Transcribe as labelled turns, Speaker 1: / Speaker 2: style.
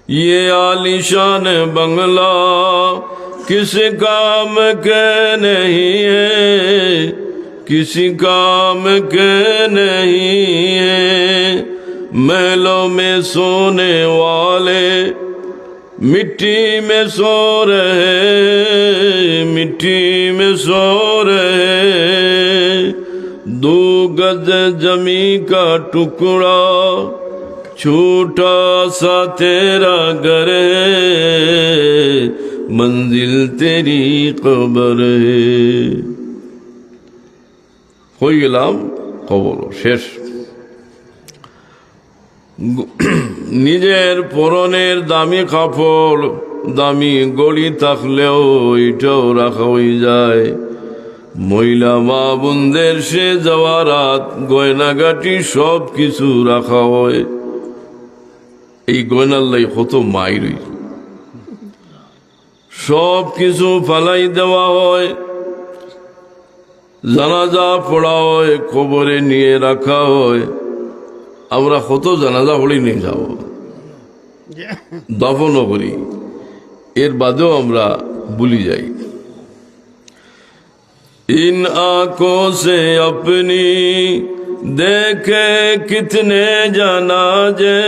Speaker 1: ये आलीशान बंगला किस काम के नहीं है, किसी काम के नहीं है। महलों में सोने वाले मिट्टी में सो रहे, मिट्टी में सो रहे। 2 गज जमी का टुकड़ा छोटा सा तेरा घर है, मंजिल तेरी कब्र है। হয়ে গেলাম কবর শেষ। নিজের পরনের দামি কাপড় দামি গড়ি থাকলেও এটাও রাখা হয়ে যায়। মহিলা মা বোনদের সে জওয়ারাত গয়নাগাটি সব কিছু রাখা হয়। এই গয়নাল্লাই কত মায়ের সব কিছু ফালাই দেওয়া হয়, জানাজা পড়া হয়, কবরে নিয়ে রাখা হয়। আমরা কত জানাজা পড়ি নিয়ে যাব, দাফনও করি, এর বাদেও আমরা ভুলি যাই। इन आंखों से अपनी देखे कितने जनाजे,